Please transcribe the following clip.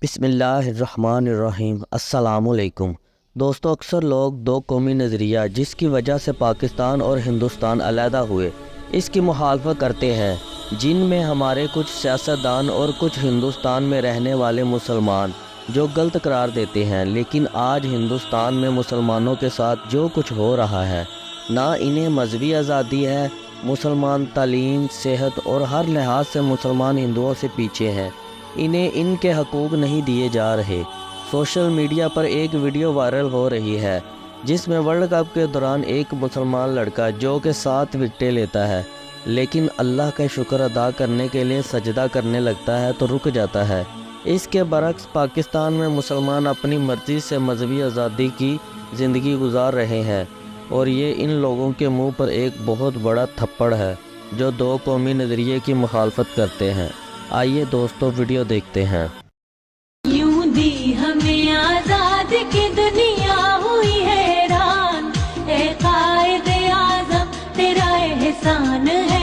بسم اللہ الرحمن الرحیم۔ السلام علیکم دوستو، اکثر لوگ دو قومی نظریہ جس کی وجہ سے پاکستان اور ہندوستان علیحدہ ہوئے اس کی مخالفت کرتے ہیں، جن میں ہمارے کچھ سیاستدان اور کچھ ہندوستان میں رہنے والے مسلمان جو غلط قرار دیتے ہیں۔ لیکن آج ہندوستان میں مسلمانوں کے ساتھ جو کچھ ہو رہا ہے، نہ انہیں مذہبی آزادی ہے، مسلمان تعلیم، صحت اور ہر لحاظ سے مسلمان ہندوؤں سے پیچھے ہیں، انہیں ان کے حقوق نہیں دیے جا رہے۔ سوشل میڈیا پر ایک ویڈیو وائرل ہو رہی ہے جس میں ورلڈ کپ کے دوران ایک مسلمان لڑکا جو کہ 7 وکٹیں لیتا ہے لیکن اللہ کا شکر ادا کرنے کے لیے سجدہ کرنے لگتا ہے تو رک جاتا ہے۔ اس کے برعکس پاکستان میں مسلمان اپنی مرضی سے مذہبی آزادی کی زندگی گزار رہے ہیں، اور یہ ان لوگوں کے منہ پر ایک بہت بڑا تھپڑ ہے جو دو قومی نظریے کی مخالفت کرتے ہیں۔ آئیے دوستو ویڈیو دیکھتے ہیں۔ یوں دی ہمیں آزاد کی دنیا ہوئی حیران، اے قائد اعظم تیرا احسان ہے